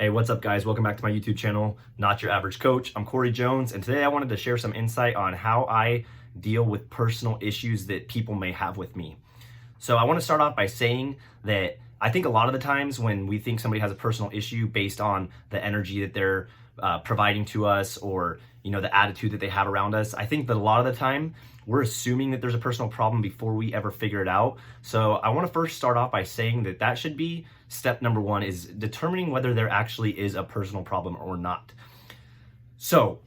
Hey, what's up guys? Welcome back to my YouTube channel, Not Your Average Coach. I'm Corey Jones, and today I wanted to share some insight on how I deal with personal issues that people may have with me. So I want to start off by saying that I think a lot of the times when we think somebody has a personal issue based on the energy that they're providing to us, or the attitude that they have around us, I think that a lot of the time we're assuming that there's a personal problem before we ever figure it out. So I want to first start off by saying that should be step number one, is determining whether there actually is a personal problem or not. So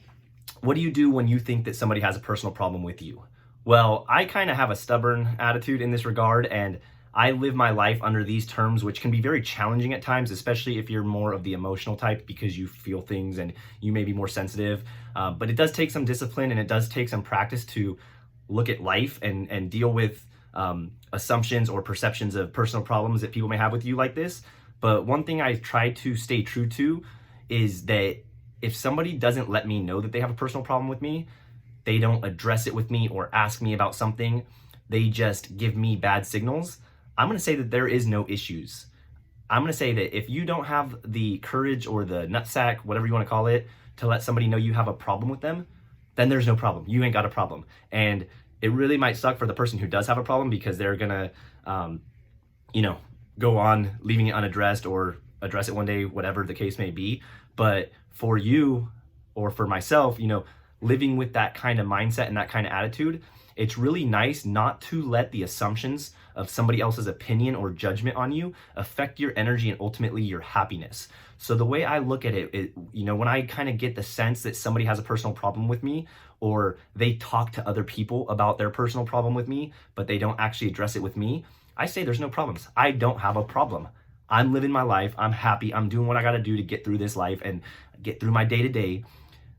what do you do when you think that somebody has a personal problem with you? Well, I kind of have a stubborn attitude in this regard, and I live my life under these terms, which can be very challenging at times, especially if you're more of the emotional type because you feel things and you may be more sensitive. But it does take some discipline, and it does take some practice to look at life and deal with assumptions or perceptions of personal problems that people may have with you like this. But one thing I try to stay true to is that if somebody doesn't let me know that they have a personal problem with me, they don't address it with me or ask me about something, they just give me bad signals, I'm going to say that there is no issues. I'm going to say that if you don't have the courage or the nutsack, whatever you want to call it, to let somebody know you have a problem with them, then there's no problem. You ain't got a problem. And it really might suck for the person who does have a problem, because they're going to, go on leaving it unaddressed or address it one day, whatever the case may be. But for you or for myself, living with that kind of mindset and that kind of attitude, it's really nice not to let the assumptions of somebody else's opinion or judgment on you affect your energy and ultimately your happiness. So the way I look at it, when I kind of get the sense that somebody has a personal problem with me, or they talk to other people about their personal problem with me, but they don't actually address it with me, I say there's no problems. I don't have a problem. I'm living my life. I'm happy. I'm doing what I got to do to get through this life and get through my day to day.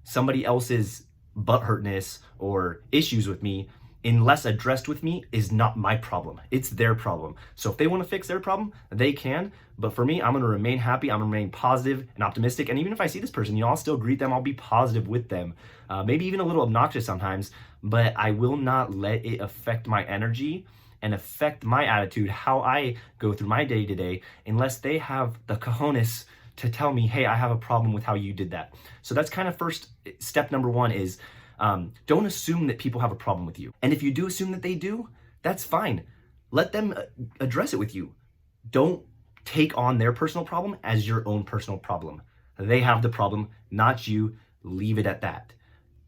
Somebody else's butthurtness or issues with me, unless addressed with me, is not my problem. It's their problem. So if they want to fix their problem, they can. But for me, I'm going to remain happy. I'm going to remain positive and optimistic. And even if I see this person, I'll still greet them. I'll be positive with them. Maybe even a little obnoxious sometimes, but I will not let it affect my energy and affect my attitude, how I go through my day to day, unless they have the cojones to tell me, hey, I have a problem with how you did that. So that's kind of first step number one, is don't assume that people have a problem with you. And if you do assume that they do, that's fine. Let them address it with you. Don't take on their personal problem as your own personal problem. They have the problem, not you. Leave it at that.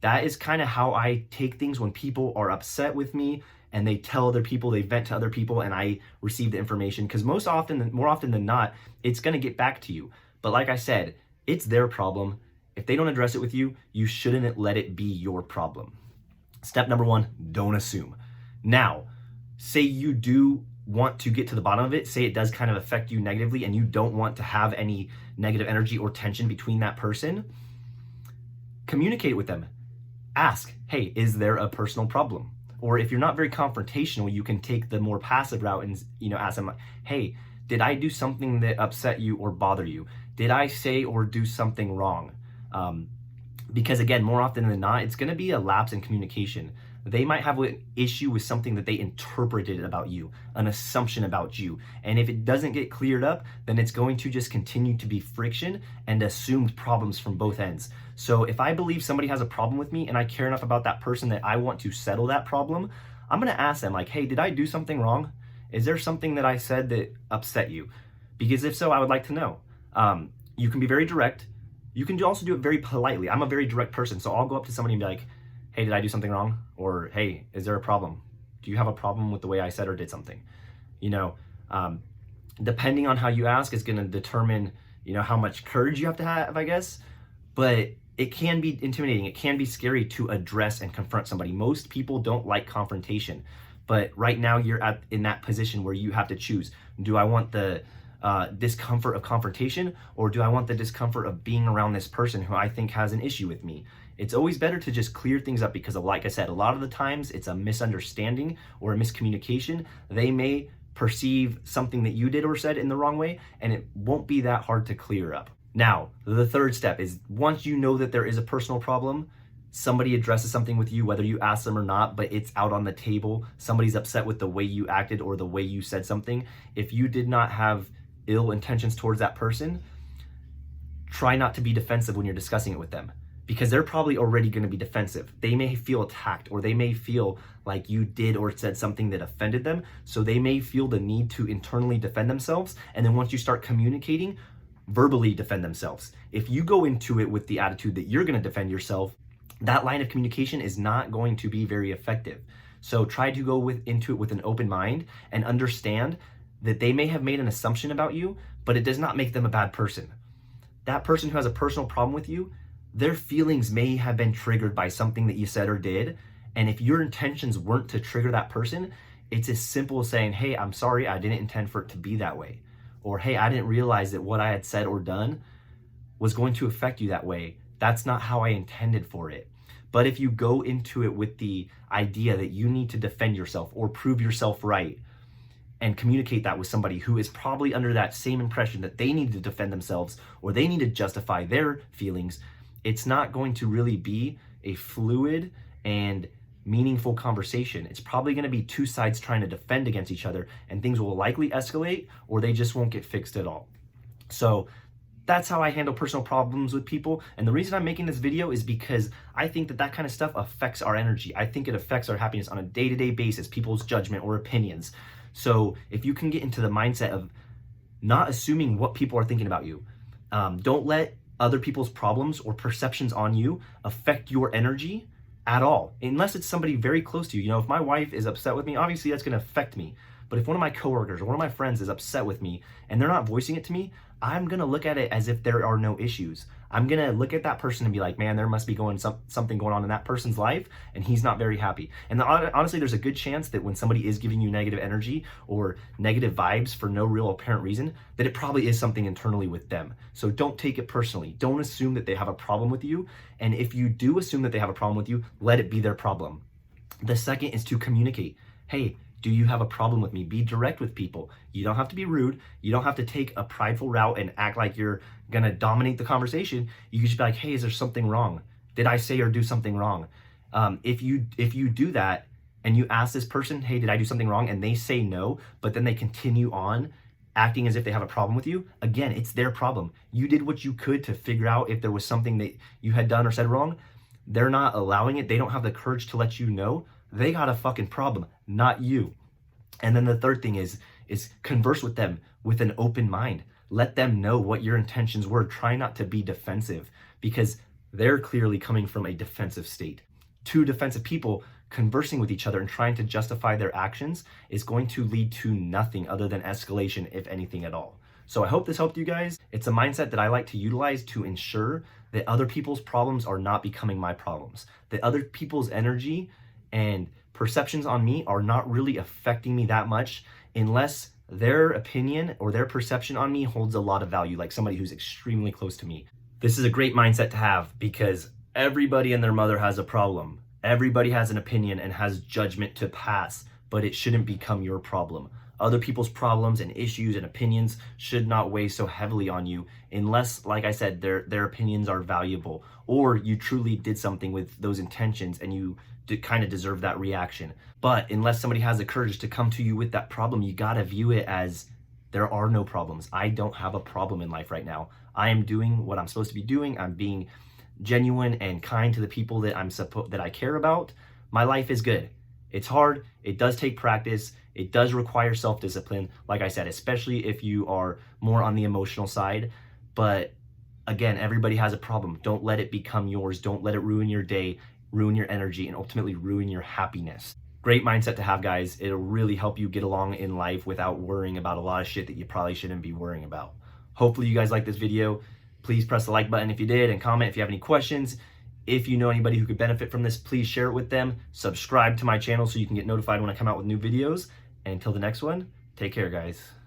That is kind of how I take things when people are upset with me and they tell other people, they vent to other people, and I receive the information, because more often than not, it's going to get back to you. But like I said, it's their problem. If they don't address it with you, you shouldn't let it be your problem. Step number one, don't assume. Now, say you do want to get to the bottom of it, say it does kind of affect you negatively and you don't want to have any negative energy or tension between that person, communicate with them. Ask, hey, is there a personal problem? Or if you're not very confrontational, you can take the more passive route and ask them, hey, did I do something that upset you or bother you? Did I say or do something wrong? Because again, more often than not, it's going to be a lapse in communication. They might have an issue with something that they interpreted about you, an assumption about you. And if it doesn't get cleared up, then it's going to just continue to be friction and assumed problems from both ends. So if I believe somebody has a problem with me and I care enough about that person that I want to settle that problem, I'm going to ask them, like, hey, did I do something wrong? Is there something that I said that upset you? Because if so, I would like to know. You can be very direct. You can also do it very politely. I'm a very direct person, so I'll go up to somebody and be like, hey, did I do something wrong? Or, hey, is there a problem? Do you have a problem with the way I said or did something? Depending on how you ask is going to determine, how much courage you have to have, I guess. But it can be intimidating. It can be scary to address and confront somebody. Most people don't like confrontation. But right now you're in that position where you have to choose. Do I want the discomfort of confrontation, or do I want the discomfort of being around this person who I think has an issue with me? It's always better to just clear things up, because like I said, a lot of the times it's a misunderstanding or a miscommunication. They may perceive something that you did or said in the wrong way, and it won't be that hard to clear up. Now, the third step is, once you know that there is a personal problem, somebody addresses something with you, whether you ask them or not, but it's out on the table, somebody's upset with the way you acted or the way you said something. If you did not have ill intentions towards that person, try not to be defensive when you're discussing it with them, because they're probably already going to be defensive. They may feel attacked, or they may feel like you did or said something that offended them. So they may feel the need to internally defend themselves. And then once you start communicating, verbally defend themselves. If you go into it with the attitude that you're going to defend yourself, that line of communication is not going to be very effective. So try to go into it with an open mind and understand that they may have made an assumption about you, but it does not make them a bad person. That person who has a personal problem with you, their feelings may have been triggered by something that you said or did. And if your intentions weren't to trigger that person, it's as simple as saying, hey, I'm sorry, I didn't intend for it to be that way. Or, hey, I didn't realize that what I had said or done was going to affect you that way. That's not how I intended for it. But if you go into it with the idea that you need to defend yourself or prove yourself right, and communicate that with somebody who is probably under that same impression that they need to defend themselves or they need to justify their feelings, it's not going to really be a fluid and meaningful conversation. It's probably going to be two sides trying to defend against each other, and things will likely escalate, or they just won't get fixed at all. So that's how I handle personal problems with people. And the reason I'm making this video is because I think that that kind of stuff affects our energy. I think it affects our happiness on a day-to-day basis, people's judgment or opinions. So if you can get into the mindset of not assuming what people are thinking about you, don't let other people's problems or perceptions on you affect your energy at all, unless it's somebody very close to you. You know, if my wife is upset with me, obviously that's going to affect me. But if one of my coworkers or one of my friends is upset with me and they're not voicing it to me, I'm going to look at it as if there are no issues. I'm going to look at that person and be like, man, there must be something going on in that person's life and he's not very happy. And honestly, there's a good chance that when somebody is giving you negative energy or negative vibes for no real apparent reason, that it probably is something internally with them. So don't take it personally. Don't assume that they have a problem with you. And if you do assume that they have a problem with you, let it be their problem. The second is to communicate. Hey, do you have a problem with me? Be direct with people. You don't have to be rude. You don't have to take a prideful route and act like you're gonna dominate the conversation. You can just be like, hey, is there something wrong? Did I say or do something wrong? If you do that and you ask this person, hey, did I do something wrong? And they say no, but then they continue on acting as if they have a problem with you, again, it's their problem. You did what you could to figure out if there was something that you had done or said wrong. They're not allowing it. They don't have the courage to let you know. They got a fucking problem, not you. And then the third thing is converse with them with an open mind. Let them know what your intentions were. Try not to be defensive, because they're clearly coming from a defensive state. Two defensive people conversing with each other and trying to justify their actions is going to lead to nothing other than escalation, if anything at all. So I hope this helped you guys. It's a mindset that I like to utilize to ensure that other people's problems are not becoming my problems, that other people's energy and perceptions on me are not really affecting me that much, unless their opinion or their perception on me holds a lot of value, like somebody who's extremely close to me. This is a great mindset to have, because everybody and their mother has a problem. Everybody has an opinion and has judgment to pass, but it shouldn't become your problem. Other people's problems and issues and opinions should not weigh so heavily on you, unless, like I said, their opinions are valuable, or you truly did something with those intentions and you kind of deserve that reaction. But unless somebody has the courage to come to you with that problem, you gotta view it as there are no problems. I don't have a problem in life right now. I am doing what I'm supposed to be doing. I'm being genuine and kind to the people that I care about. My life is good. It's hard. It does take practice. It does require self-discipline, like I said, especially if you are more on the emotional side. But again, everybody has a problem. Don't let it become yours. Don't let it ruin your day, ruin your energy, and ultimately ruin your happiness. Great mindset to have, guys. It'll really help you get along in life without worrying about a lot of shit that you probably shouldn't be worrying about. Hopefully you guys like this video. Please press the like button if you did, and comment if you have any questions. If you know anybody who could benefit from this, please share it with them. Subscribe to my channel so you can get notified when I come out with new videos. And until the next one, take care, guys.